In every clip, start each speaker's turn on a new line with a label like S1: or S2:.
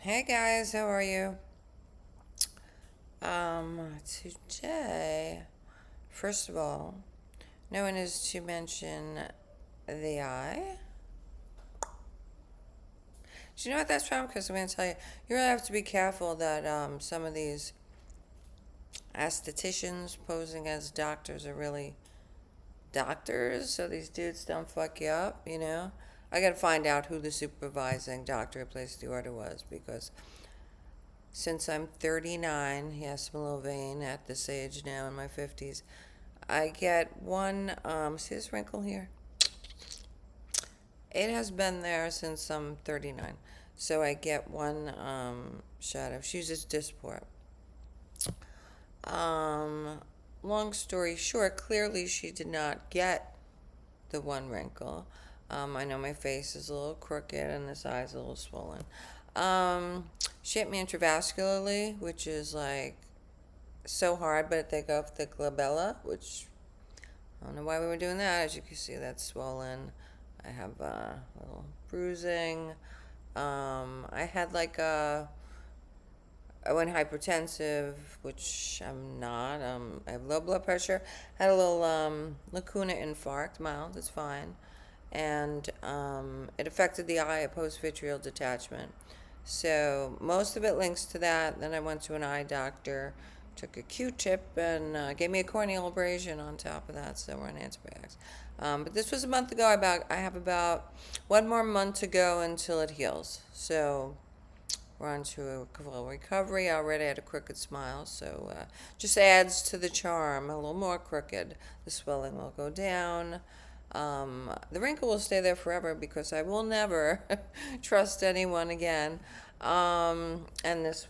S1: Hey guys, how are you? Today, first of all, no one is to mention the eye. Do you know what that's from? Because I'm going to tell you, you really have to be careful that some of these aestheticians posing as doctors are really doctors, so these dudes don't fuck you up, you know? I got to find out who the supervising doctor who placed the order was because since I'm 39, yes, I'm a little vain at this age now in my 50s. I get one, see this wrinkle here? It has been there since I'm 39. So I get one shot of, she uses Dysport. Um, Long story short, clearly she did not get the one wrinkle. I know my face is a little crooked and this eye's a little swollen. She hit me intravascularly, which is like so hard, but they go off the glabella, which I don't know why we were doing that. As you can see, that's swollen. I have a little bruising. I had like I went hypertensive, which I'm not. I have low blood pressure. Had a little lacuna infarct, mild. It's fine, and it affected the eye, a post-vitreal detachment. So most of it links to that. Then I went to an eye doctor, took a Q-tip, and gave me a corneal abrasion on top of that. So we're on antibiotics. But this was a month ago. I have about one more month to go until it heals. So we're on to a full recovery. I already had a crooked smile, so just adds to the charm. A little more crooked. The swelling will go down. The wrinkle will stay there forever because I will never trust anyone again. And this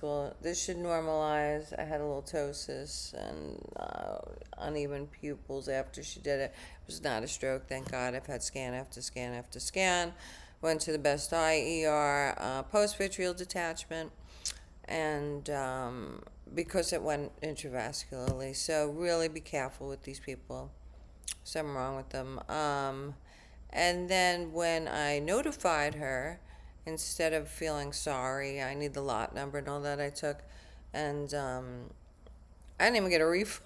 S1: should normalize. I had a little ptosis and uneven pupils after she did it. It was not a stroke, thank God. I've had scan after scan after scan. Went to the best eye ER, post-vitreal detachment, and because it went intravascularly. So really be careful with these people. Something wrong with them. And then when I notified her, instead of feeling sorry, I need the lot number and all that I took, and I didn't even get a refund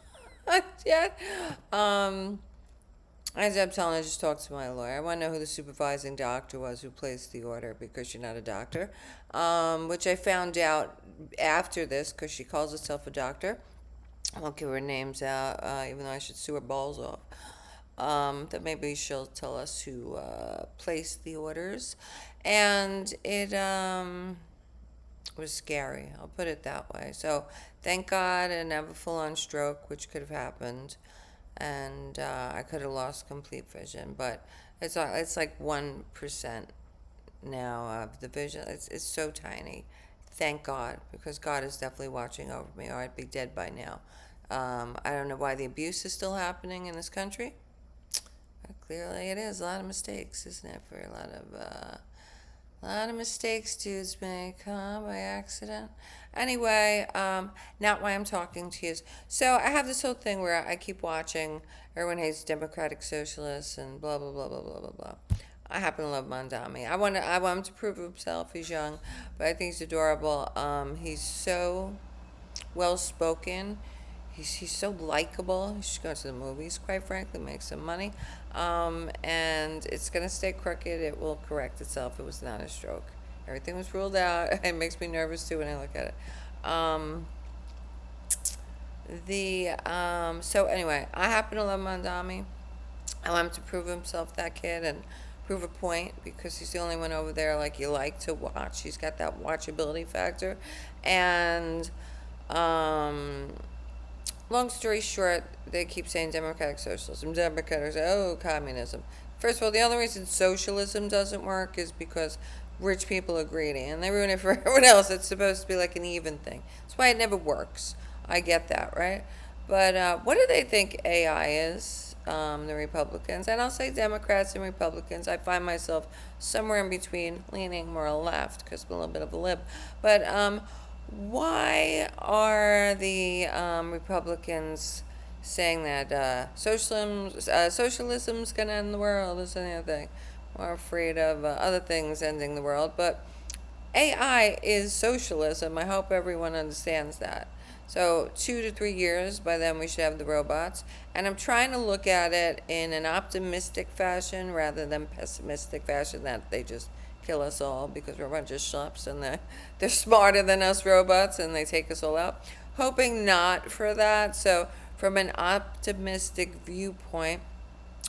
S1: yet. Um, I ended up telling her just talk to my lawyer. I want to know who the supervising doctor was who placed the order because you're not a doctor, which I found out after this because she calls herself a doctor. I won't give her names out, even though I should sue her balls off. That maybe she'll tell us who placed the orders. And it was scary, I'll put it that way. So thank God I didn't have a full on stroke, which could have happened. And I could have lost complete vision. But it's like 1% now of the vision. It's so tiny. Thank God, because God is definitely watching over me, or I'd be dead by now. I don't know why the abuse is still happening in this country. Clearly, it is a lot of mistakes, isn't it? For a lot of mistakes dudes make, huh, by accident. Anyway, not why I'm talking to you. So I have this whole thing where I keep watching. Everyone hates democratic socialists and blah blah blah blah blah blah blah. I happen to love Mondami. I want him to prove himself. He's young, but I think he's adorable. He's so well spoken. He's so likable. He should go to the movies, quite frankly, make some money. And it's going to stay crooked. It will correct itself. It was not a stroke. Everything was ruled out. It makes me nervous too when I look at it. So anyway, I happen to love Mondami. I want him to prove himself, that kid, and prove a point because he's the only one over there like you like to watch. He's got that watchability factor. And long story short, they keep saying democratic socialism, democratic, oh, communism. First of all, the only reason socialism doesn't work is because rich people are greedy and they ruin it for everyone else. It's supposed to be like an even thing. That's why it never works. I get that, right? But what do they think AI is? The Republicans, and I'll say Democrats and Republicans. I find myself somewhere in between, leaning more left because I'm a little bit of a lib. But why are the Republicans saying that socialism's going to end the world? Is another thing. We're afraid of other things ending the world, but AI is socialism. I hope everyone understands that. So 2 to 3 years, by then we should have the robots. And I'm trying to look at it in an optimistic fashion rather than pessimistic fashion, that they just kill us all because we're a bunch of schleps and they're smarter than us robots and they take us all out. Hoping not for that. So from an optimistic viewpoint,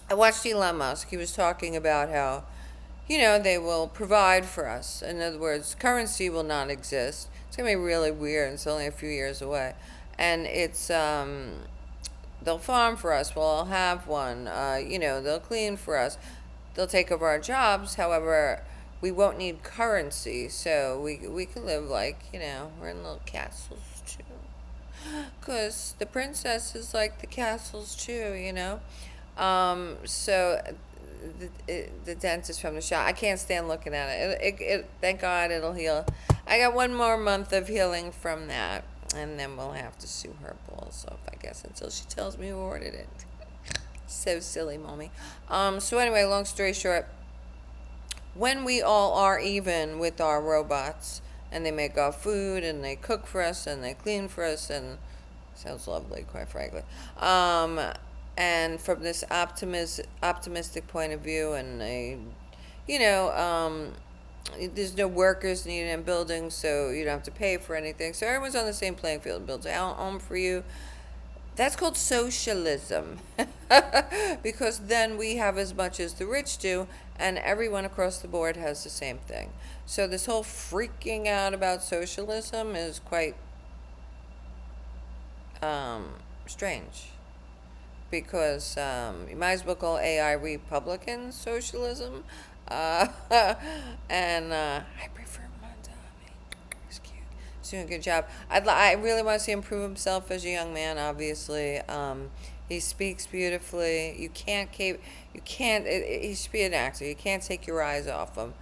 S1: I watched Elon Musk. He was talking about how, they will provide for us. In other words, currency will not exist. It's going to be really weird. It's only a few years away. And they'll farm for us. We'll have one. They'll clean for us. They'll take over our jobs. However, we won't need currency. So we can live like, we're in little castles too. Because the princesses like the castles too. So the dentist from the shop. I can't stand looking at it. Thank God it'll heal. I got 1 more month of healing from that, and then we'll have to sue her balls off, I guess, until she tells me who ordered it. So silly, mommy. So anyway, long story short, when we all are even with our robots, and they make our food, and they cook for us, and they clean for us, and sounds lovely, quite frankly. And from this optimistic point of view, and there's no workers needed in buildings, so you don't have to pay for anything. So everyone's on the same playing field. Builds a home for you. That's called socialism, because then we have as much as the rich do, and everyone across the board has the same thing. So this whole freaking out about socialism is quite strange. Because you might as well call AI Republican socialism. And I prefer Mondami. He's cute. He's doing a good job. I really want to see him prove himself as a young man, obviously. He speaks beautifully. He should be an actor. You can't take your eyes off him.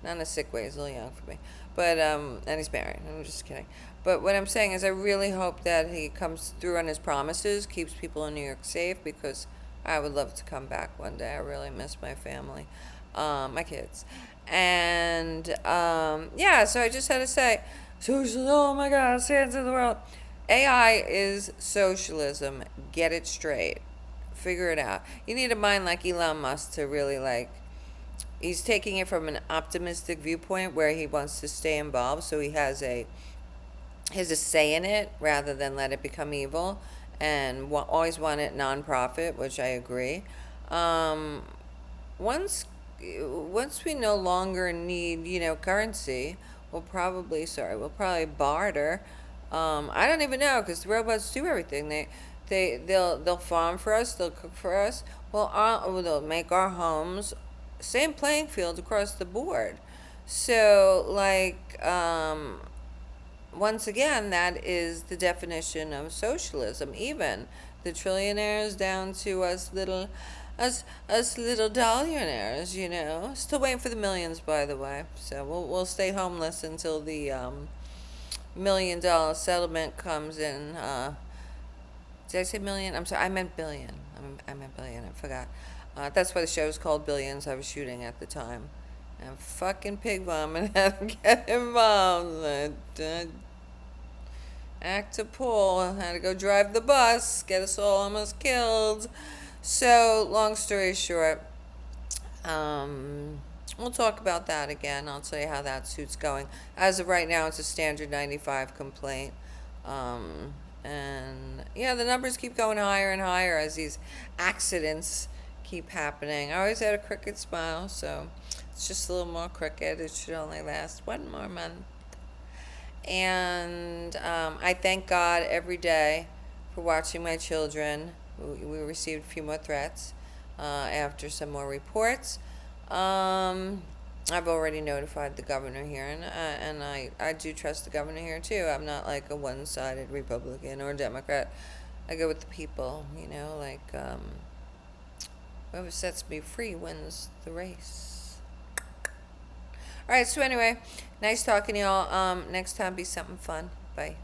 S1: Not in a sick way. He's a little young for me. But, and he's married. I'm just kidding. But what I'm saying is I really hope that he comes through on his promises, keeps people in New York safe, because I would love to come back one day. I really miss my family, my kids. And, yeah, so I just had to say, socialism, oh my God, it's the end of the world. AI is socialism. Get it straight. Figure it out. You need a mind like Elon Musk to really he's taking it from an optimistic viewpoint where he wants to stay involved, so he has a say in it rather than let it become evil, and always want it nonprofit, which I agree. Once we no longer need currency, we'll probably barter. I don't even know, because the robots do everything. They'll farm for us. They'll cook for us. They'll make our homes. Same playing field across the board. So once again, that is the definition of socialism. Even the trillionaires down to us little dollionaires. Still waiting for the millions, by the way. So we'll stay homeless until the $1 million settlement comes in. Did I say million? I'm sorry, I meant billion. I meant billion. I forgot. That's why the show is called Billions. I was shooting at the time. And fucking pig vomit had to get involved. Actor Paul had to go drive the bus, get us all almost killed. So, long story short, we'll talk about that again. I'll tell you how that suit's going. As of right now, it's a standard 95 complaint. And yeah, the numbers keep going higher and higher as these accidents keep happening. I always had a crooked smile, so it's just a little more crooked. It should only last 1 more month. And I thank God every day for watching my children. We received a few more threats after some more reports. I've already notified the governor here, and I do trust the governor here too. I'm not like a one-sided Republican or Democrat. I go with the people, whoever sets me free wins the race. All right, so anyway, nice talking to y'all. Next time, be something fun. Bye.